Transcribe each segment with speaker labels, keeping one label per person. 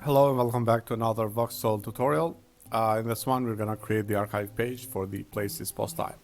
Speaker 1: Hello and welcome back to another Voxel tutorial. In this one we're gonna create the archive page for the places post type.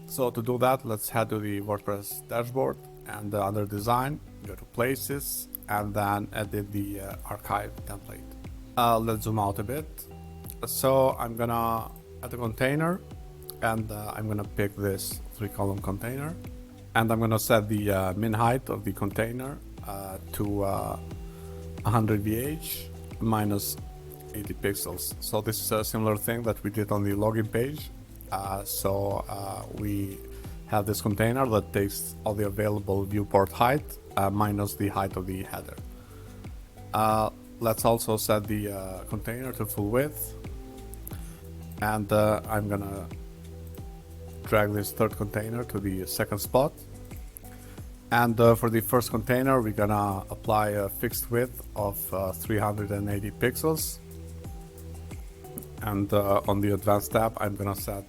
Speaker 1: So to do that, let's head to the WordPress dashboard and under design, go to places and then edit the archive template. Let's zoom out a bit. So I'm gonna add a container and I'm gonna pick this 3-column container and I'm gonna set the min height of the container to 100 VH minus 80 pixels. So this is a similar thing that we did on the login page. We have this container that takes all the available viewport height minus the height of the header. Let's also set the container to full width, and I'm gonna drag this third container to the second spot. And for the first container, we're gonna apply a fixed width of 380 pixels. And on the advanced tab, I'm gonna set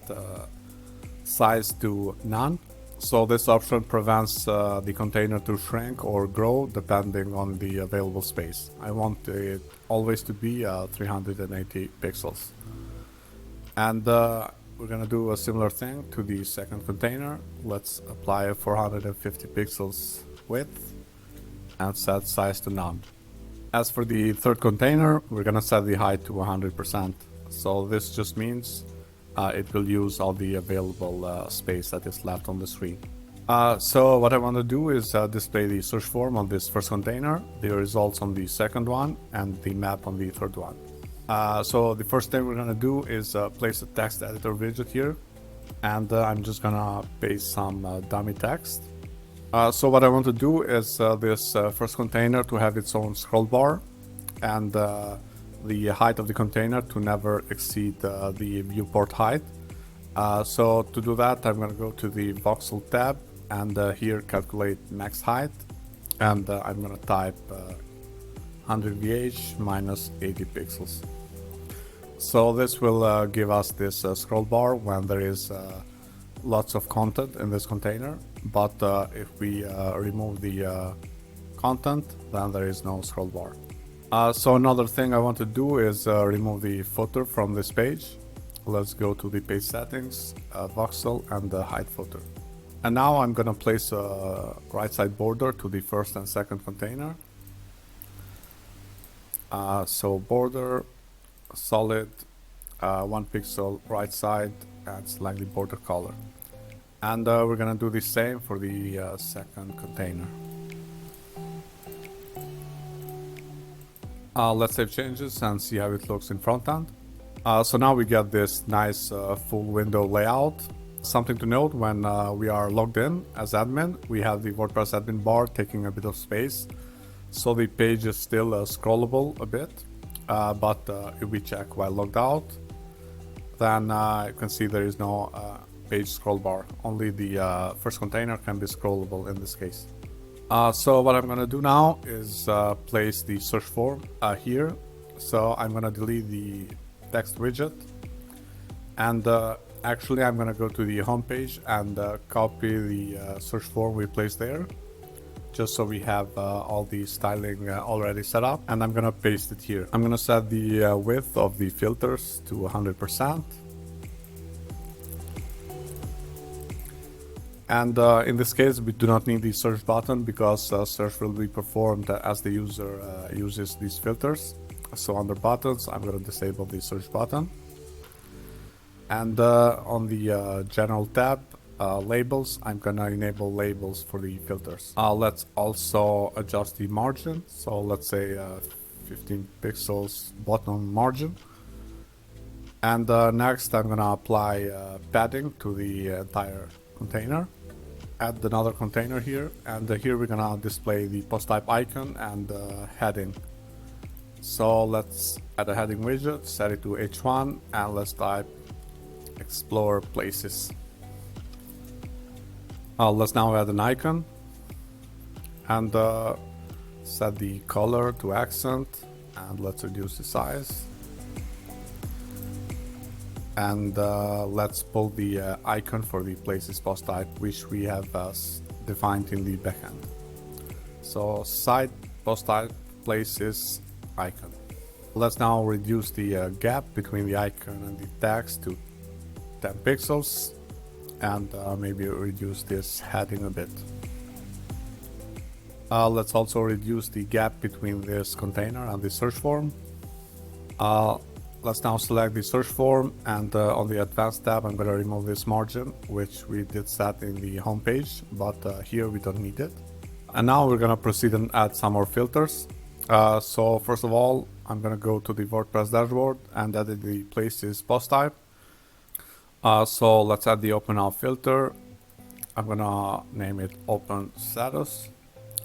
Speaker 1: size to none. So this option prevents the container to shrink or grow depending on the available space. I want it always to be 380 pixels. And we're gonna do a similar thing to the second container. Let's apply a 450 pixels width and set size to none. As for the third container, we're gonna set the height to 100%. So this just means it will use all the available space that is left on the screen. So what I want to do is display the search form on this first container, the results on the second one, and the map on the third one. So the first thing we're gonna do is place a text editor widget here, and I'm just gonna paste some dummy text. So what I want to do is this first container to have its own scroll bar, and the height of the container to never exceed the viewport height. So to do that, I'm gonna go to the Voxel tab and here calculate max height, and I'm gonna type 100 VH minus 80 pixels. So this will give us this scroll bar when there is lots of content in this container, but if we remove the content, then there is no scroll bar. So another thing I want to do is remove the footer from this page. Let's go to the page settings, Voxel, and hide footer. And now I'm gonna place a right side border to the first and second container. So border, solid, 1 pixel right side, and select the border color. And we're gonna do the same for the second container. Let's save changes and see how it looks in front end. So now we get this nice full window layout. Something to note, when we are logged in as admin, we have the WordPress admin bar taking a bit of space. So the page is still scrollable a bit, but if we check while logged out, then you can see there is no page scroll bar. Only the first container can be scrollable in this case. So what I'm gonna do now is place the search form here. So I'm gonna delete the text widget, and actually I'm gonna go to the home page and copy the search form we placed there, just so we have all the styling already set up, and I'm gonna paste it here. I'm gonna set the width of the filters to 100%. And in this case, we do not need the search button because search will be performed as the user uses these filters. So under buttons, I'm gonna disable the search button. And on the general tab, labels, I'm gonna enable labels for the filters. Let's also adjust the margin. So let's say 15 pixels bottom margin. And next I'm gonna apply padding to the entire container. Add another container here, and here we're gonna display the post type icon and heading. So let's add a heading widget, set it to H1, and let's type explore places. Let's now add an icon and set the color to accent, and let's reduce the size. And let's pull the icon for the places post type, which we have defined in the backend. So site post type places icon. Let's now reduce the gap between the icon and the text to 10 pixels, and maybe reduce this heading a bit. Let's also reduce the gap between this container and the search form. Let's now select the search form, and on the advanced tab I'm going to remove this margin, which we did set in the home page, but here we don't need it. And now we're going to proceed and add some more filters. So first of all, I'm going to go to the WordPress dashboard and edit the places post type. So let's add the open now filter. I'm going to name it open status,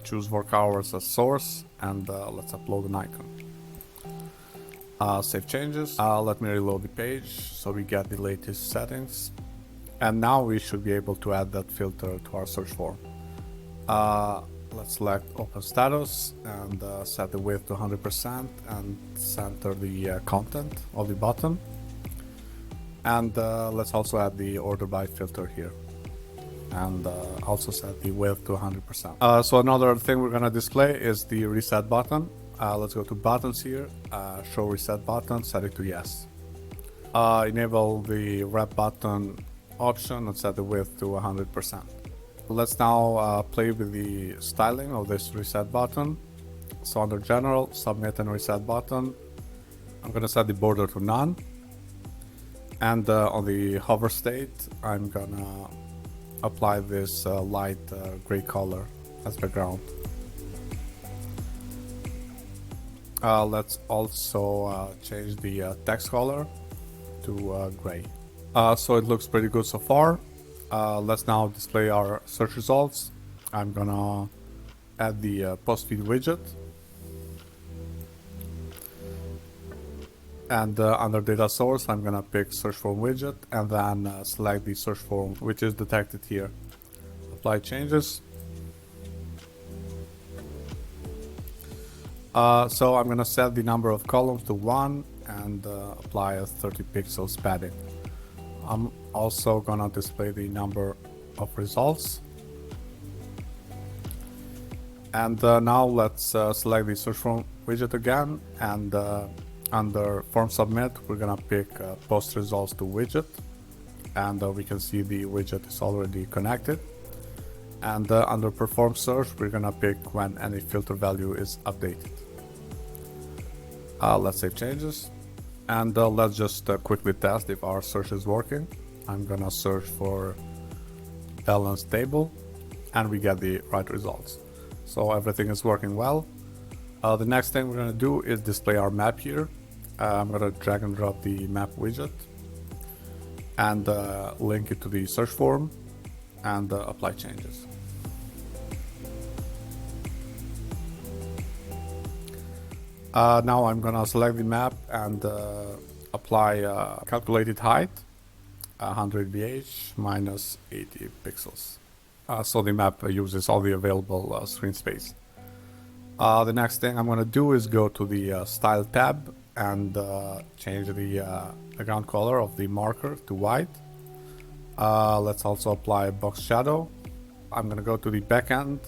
Speaker 1: choose work hours as source, and let's upload an icon. Save changes. Let me reload the page so we get the latest settings. And now we should be able to add that filter to our search form. Let's select open status and set the width to 100% and center the content of the button. And let's also add the order by filter here. And also set the width to 100%. So another thing we're going to display is the reset button. Let's go to buttons here, show reset button, set it to yes. Enable the wrap button option and set the width to 100%. Let's now play with the styling of this reset button. So under general, submit and reset button, I'm going to set the border to none. And on the hover state, I'm going to apply this light gray color as background. Let's also change the text color to gray. So it looks pretty good so far. Let's now display our search results. I'm gonna add the post feed widget. And under data source, I'm gonna pick search form widget and then select the search form which is detected here. Apply changes. So I'm gonna set the number of columns to 1 and apply a 30 pixels padding. I'm also gonna display the number of results. And now let's select the search form widget again, and under form submit we're gonna pick post results to widget, and we can see the widget is already connected. And under perform search we're gonna pick when any filter value is updated. Let's save changes, and let's just quickly test if our search is working. I'm gonna search for balance table, and we get the right results. So everything is working well. The next thing we're gonna do is display our map here. I'm gonna drag and drop the map widget and link it to the search form and apply changes. Now I'm gonna select the map and apply calculated height, 100 VH minus 80 pixels. So the map uses all the available screen space. The next thing I'm gonna do is go to the style tab and change the background color of the marker to white. Let's also apply a box shadow. I'm gonna go to the backend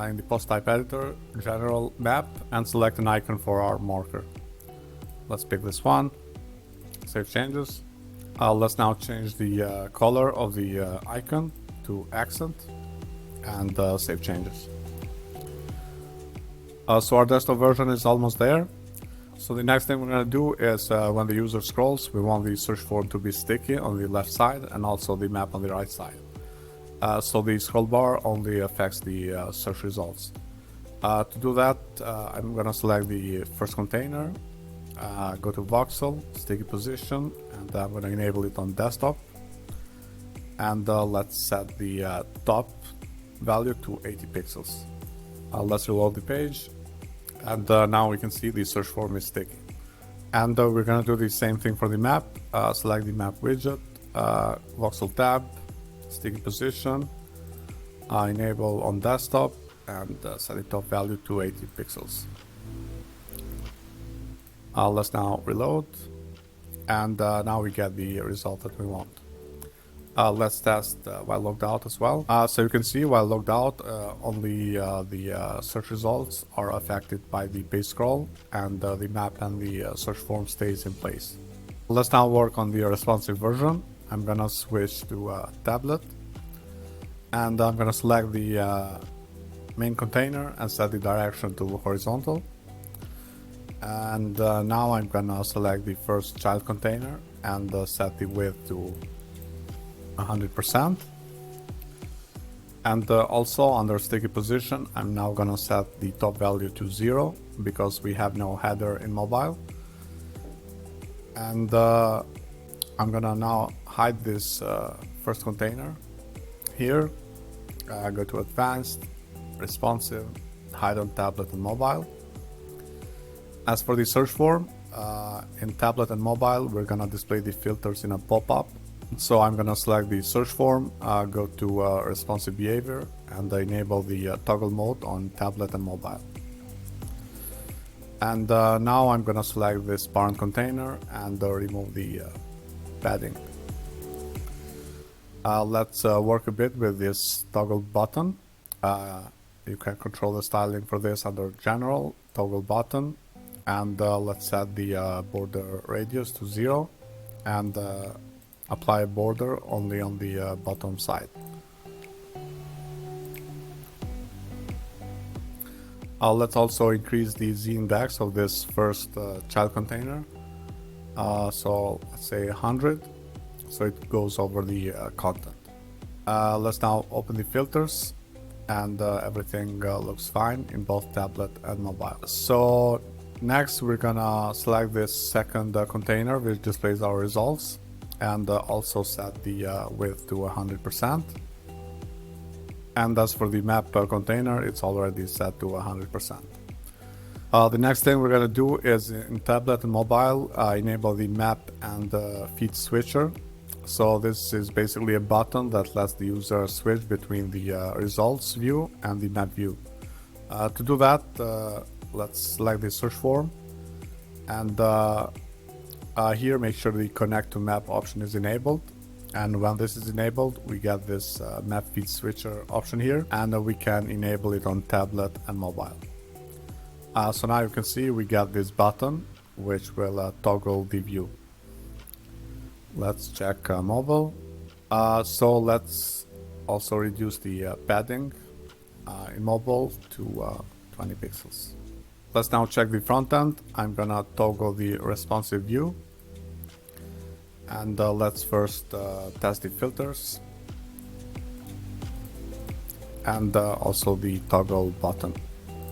Speaker 1: in the post type editor, general map, and select an icon for our marker. Let's pick this one, save changes. Let's now change the color of the icon to accent and save changes. So our desktop version is almost there. So the next thing we're going to do is when the user scrolls, we want the search form to be sticky on the left side and also the map on the right side. So the scroll bar only affects the search results. To do that, I'm going to select the first container, go to Voxel, sticky position, and I'm going to enable it on desktop. And let's set the top value to 80 pixels. Let's reload the page, and now we can see the search form is sticky. And we're going to do the same thing for the map. Select the map widget, Voxel tab, sticky position, enable on desktop, and set the top value to 80 pixels. Let's now reload, and now we get the result that we want. Let's test while logged out as well. So you can see while logged out, only the search results are affected by the page scroll, and the map and the search form stays in place. Let's now work on the responsive version. I'm gonna switch to tablet, and I'm gonna select the main container and set the direction to horizontal. And now I'm gonna select the first child container and set the width to 100%. And also under sticky position, I'm now gonna set the top value to 0 because we have no header in mobile. And I'm gonna now hide this first container here. Go to advanced, responsive, hide on tablet and mobile. As for the search form, in tablet and mobile, we're gonna display the filters in a pop-up. So I'm gonna select the search form, go to responsive behavior, and enable the toggle mode on tablet and mobile. And now I'm gonna select this parent container and remove the padding. Let's work a bit with this toggle button. You can control the styling for this under general, toggle button, and let's set the border radius to 0 and apply a border only on the bottom side. Let's also increase the z-index of this first child container. So let's say 100, so it goes over the content. Let's now open the filters, and everything looks fine in both tablet and mobile. So next we're gonna select this second container which displays our results, and also set the width to 100%. And as for the map container, it's already set to 100%. The next thing we're gonna do is in tablet and mobile, enable the map and feed switcher. So this is basically a button that lets the user switch between the results view and the map view. To do that, let's select the search form, and here make sure the connect to map option is enabled. And when this is enabled, we get this map feed switcher option here, and we can enable it on tablet and mobile. So now you can see we get this button which will toggle the view. Let's check mobile. So let's also reduce the padding in mobile to 20 pixels. Let's now check the front end. I'm gonna toggle the responsive view. And let's first test the filters and also the toggle button.